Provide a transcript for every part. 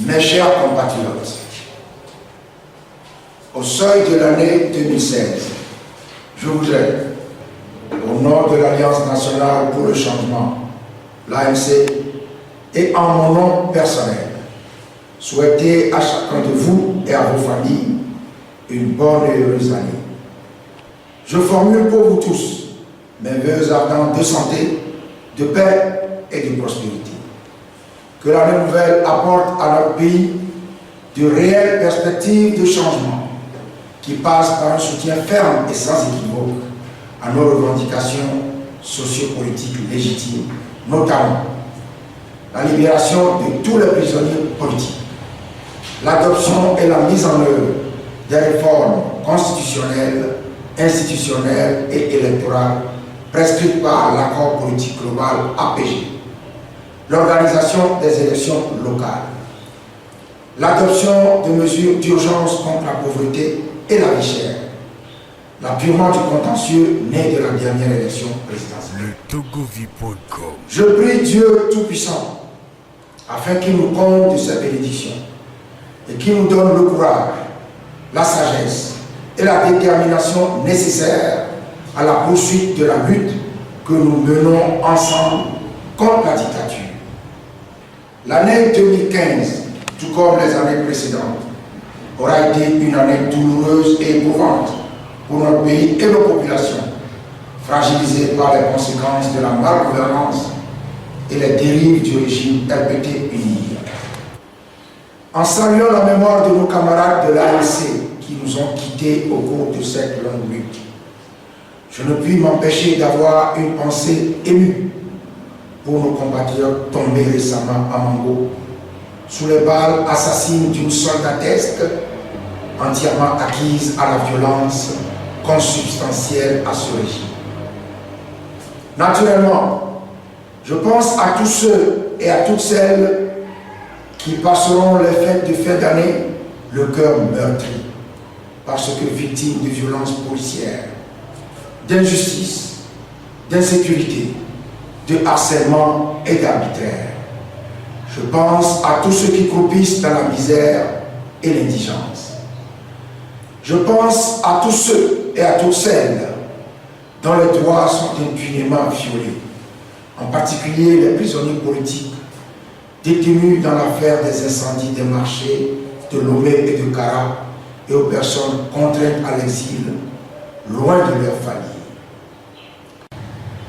Mes chers compatriotes, au seuil de l'année 2016, je voudrais, au nom de l'Alliance nationale pour le changement, l'ANC, et en mon nom personnel, souhaiter à chacun de vous et à vos familles une bonne et heureuse année. Je formule pour vous tous mes vœux ardents de santé, de paix et de prospérité. Que l'année nouvelle apporte à notre pays de réelles perspectives de changement qui passent par un soutien ferme et sans équivoque à nos revendications sociopolitiques légitimes, notamment la libération de tous les prisonniers politiques, l'adoption et la mise en œuvre des réformes constitutionnelles, institutionnelles et électorales prescrites par l'accord politique global APG, l'organisation des élections locales, l'adoption de mesures d'urgence contre la pauvreté et la vie chère, l'appurement du contentieux né de la dernière élection présidentielle. Je prie Dieu Tout-Puissant afin qu'il nous comble de ses bénédictions et qu'il nous donne le courage, la sagesse et la détermination nécessaires à la poursuite de la lutte que nous menons ensemble contre la dictature. L'année 2015, tout comme les années précédentes, aura été une année douloureuse et éprouvante pour notre pays et nos populations, fragilisées par les conséquences de la malgouvernance et les dérives du régime RPT-UNI. En saluant la mémoire de nos camarades de l'ANC qui nous ont quittés au cours de cette longue lutte, je ne puis m'empêcher d'avoir une pensée émue pour nos compatriotes tombés récemment à Mango sous les balles assassines d'une soldatesque entièrement acquise à la violence consubstantielle à ce régime. Naturellement, je pense à tous ceux et à toutes celles qui passeront les fêtes de fin d'année le cœur meurtri parce que victimes de violences policières, d'injustice, d'insécurité, de harcèlement et d'arbitraire. Je pense à tous ceux qui croupissent dans la misère et l'indigence. Je pense à tous ceux et à toutes celles dont les droits sont impunément violés, en particulier les prisonniers politiques détenus dans l'affaire des incendies des marchés de Lomé et de Kara et aux personnes contraintes à l'exil, loin de leur famille.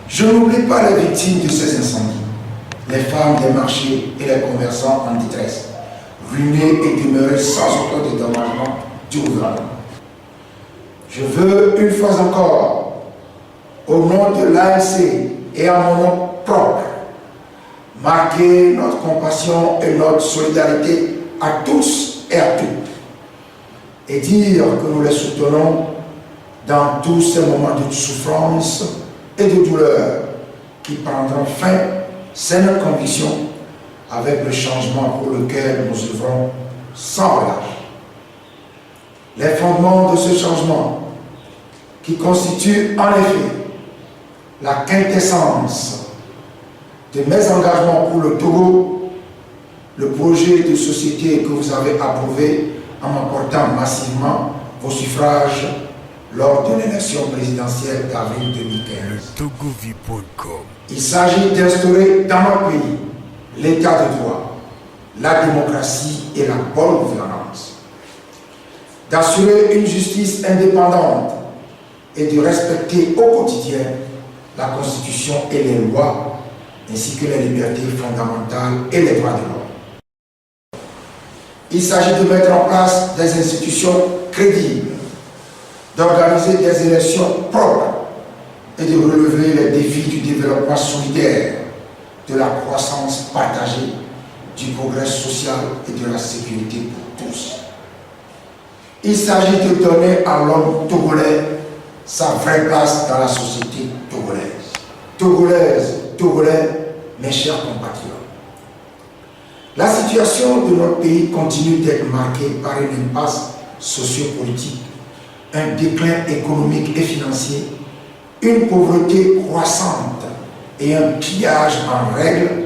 Je n'oublie pas les victimes de ces incendies, les femmes des marchés et les commerçants en détresse, ruinés et demeurés sans aucun dédommagement du gouvernement. Je veux une fois encore, au nom de l'ANC et à mon nom propre, marquer notre compassion et notre solidarité à tous et à toutes, et dire que nous les soutenons dans tous ces moments de souffrance et de douleur qui prendront fin, c'est notre conviction, avec le changement pour lequel nous œuvrons sans relâche. Les fondements de ce changement, qui constituent en effet la quintessence de mes engagements pour le Togo, le projet de société que vous avez approuvé en m'apportant massivement vos suffrages lors de l'élection présidentielle d'avril 2015. Il s'agit d'instaurer dans notre pays l'état de droit, la démocratie et la bonne gouvernance, d'assurer une justice indépendante et de respecter au quotidien la Constitution et les lois, ainsi que les libertés fondamentales et les droits de l'homme. Il s'agit de mettre en place des institutions crédibles, d'organiser des élections propres et de relever les défis du développement solidaire, de la croissance partagée, du progrès social et de la sécurité pour tous. Il s'agit de donner à l'homme togolais sa vraie place dans la société togolaise. Togolaises, Togolais, mes chers compatriotes, la situation de notre pays continue d'être marquée par une impasse sociopolitique, un déclin économique et financier, une pauvreté croissante et un pillage en règle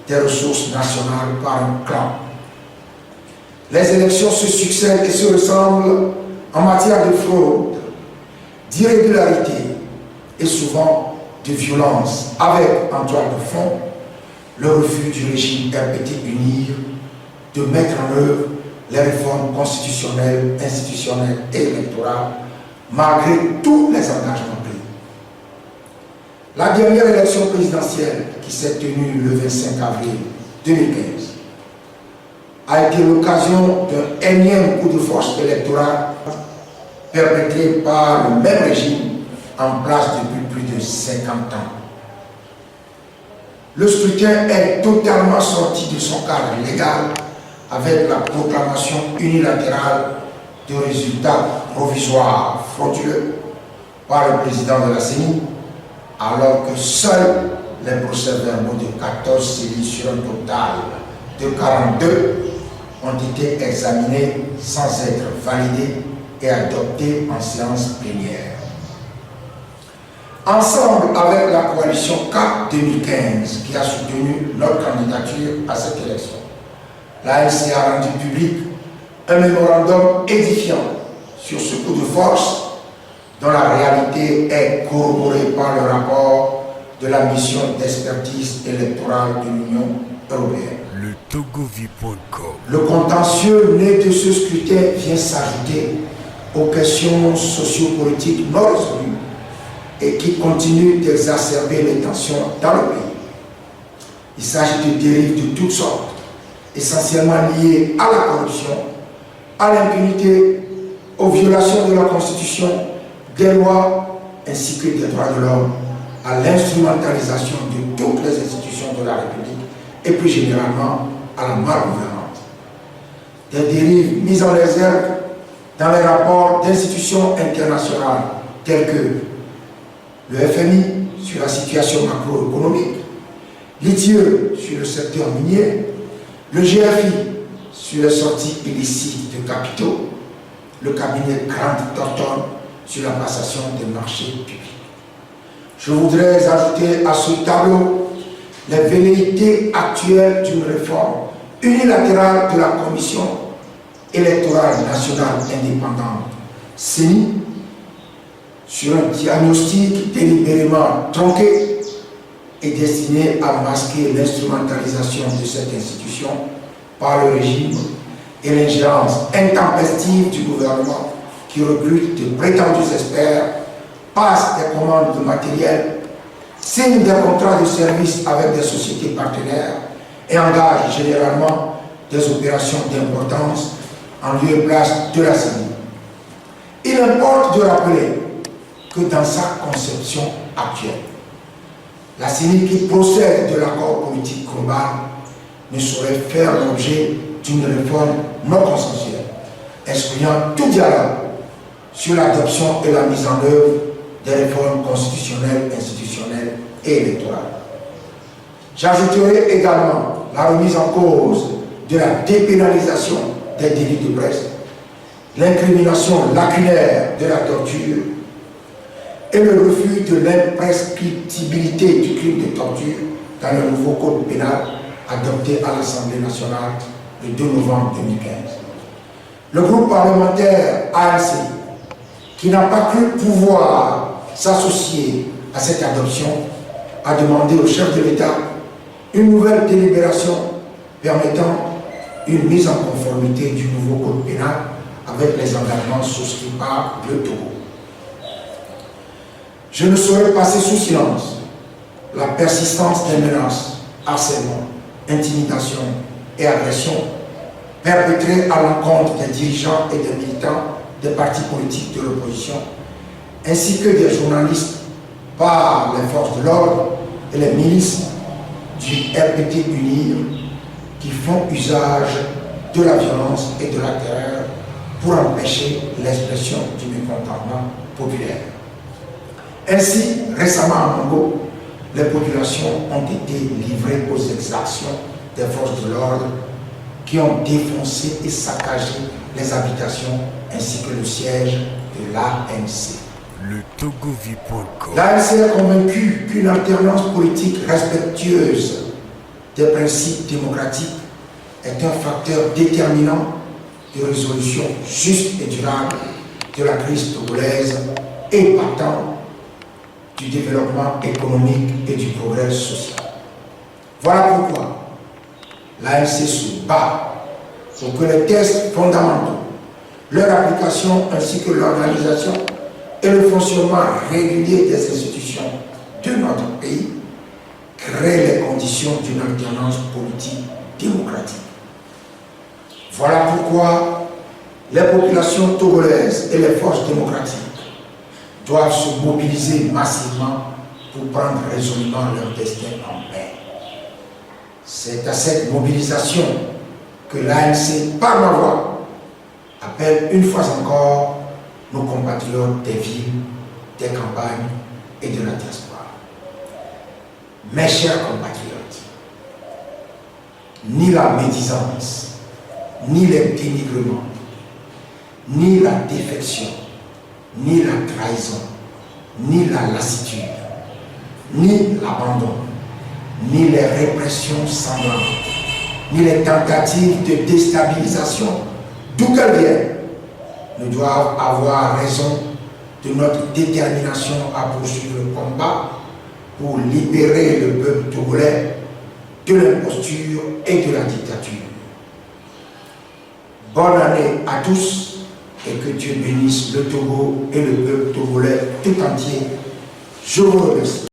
des ressources nationales par un clan. Les élections se succèdent et se ressemblent en matière de fraude, d'irrégularité et souvent de violence, avec en toile de fond le refus du régime RPT unir de mettre en œuvre les réformes constitutionnelles, institutionnelles et électorales, malgré tous les engagements pris. La dernière élection présidentielle, qui s'est tenue le 25 avril 2015, a été l'occasion d'un énième coup de force électoral perpétré par le même régime en place depuis plus de 50 ans. Le scrutin est totalement sorti de son cadre légal avec la proclamation unilatérale de résultats provisoires frauduleux par le président de la CENI, alors que seuls les procès-verbaux de 14 séries sur un total de 42 ont été examinés sans être validés et adoptés en séance plénière. Ensemble avec la coalition CAP 2015 qui a soutenu notre candidature à cette élection, l'ANC a rendu public un mémorandum édifiant sur ce coup de force dont la réalité est corroborée par le rapport de la mission d'expertise électorale de l'Union européenne. Le togovie.com. Le contentieux né de ce scrutin vient s'ajouter aux questions sociopolitiques non résolues et qui continuent d'exacerber les tensions dans le pays. Il s'agit de dérives de toutes sortes, essentiellement liées à la corruption, à l'impunité, aux violations de la Constitution, des lois, ainsi que des droits de l'homme, à l'instrumentalisation de toutes les institutions de la République et plus généralement à la malgouvernance. Des dérives mises en réserve dans les rapports d'institutions internationales telles que le FMI sur la situation macroéconomique, l'ITIE sur le secteur minier, le GFI sur les sorties illicites de capitaux, le cabinet Grant Thornton sur la passation des marchés publics. Je voudrais ajouter à ce tableau les velléités actuelles d'une réforme unilatérale de la Commission électorale nationale indépendante, CENI, sur un diagnostic délibérément tronqué et destiné à masquer l'instrumentalisation de cette institution par le régime et l'ingérence intempestive du gouvernement qui recrute de prétendus experts, passe des commandes de matériel, signe des contrats de service avec des sociétés partenaires et engage généralement des opérations d'importance en lieu et place de la CENI. Il importe de rappeler que dans sa conception actuelle, la CENI qui procède de l'accord politique global ne saurait faire l'objet d'une réforme non consensuelle, excluant tout dialogue sur l'adoption et la mise en œuvre des réformes constitutionnelles, institutionnelles et électorales. J'ajouterai également la remise en cause de la dépénalisation des délits de presse, l'incrimination lacunaire de la torture et le refus de l'imprescriptibilité du crime de torture dans le nouveau code pénal adopté à l'Assemblée nationale le 2 novembre 2015. Le groupe parlementaire ANC, qui n'a pas cru pouvoir s'associer à cette adoption, a demandé au chef de l'État une nouvelle délibération permettant une mise en conformité du nouveau code pénal avec les engagements souscrits par le Togo. Je ne saurais passer sous silence la persistance des menaces, harcèlements, intimidations et agressions perpétrées à l'encontre des dirigeants et des militants des partis politiques de l'opposition, ainsi que des journalistes par les forces de l'ordre et les milices du RPT UNIR qui font usage de la violence et de la terreur pour empêcher l'expression du mécontentement populaire. Ainsi, récemment à Mongo, les populations ont été livrées aux exactions des forces de l'ordre qui ont défoncé et saccagé les habitations ainsi que le siège de l'ANC. Le togovie.com. L'ANC est convaincue qu'une alternance politique respectueuse des principes démocratiques est un facteur déterminant de résolution juste et durable de la crise togolaise et partant du développement économique et du progrès social. Voilà pourquoi l'ANC se bat pour que les textes fondamentaux, leur application ainsi que l'organisation et le fonctionnement régulier des institutions de notre pays créent les conditions d'une alternance politique démocratique. Voilà pourquoi les populations togolaises et les forces démocratiques doivent se mobiliser massivement pour prendre résolument leur destin en main. C'est à cette mobilisation que l'ANC, par ma voix, appelle une fois encore nos compatriotes des villes, des campagnes et de la diaspora. Mes chers compatriotes, ni la médisance, ni les dénigrements, ni la défection, ni la trahison, ni la lassitude, ni l'abandon, ni les répressions sanglantes, ni les tentatives de déstabilisation, d'où qu'elles viennent, ne doivent avoir raison de notre détermination à poursuivre le combat pour libérer le peuple togolais de l'imposture et de la dictature. Bonne année à tous et que Dieu bénisse le Togo et le peuple togolais tout entier. Je vous remercie.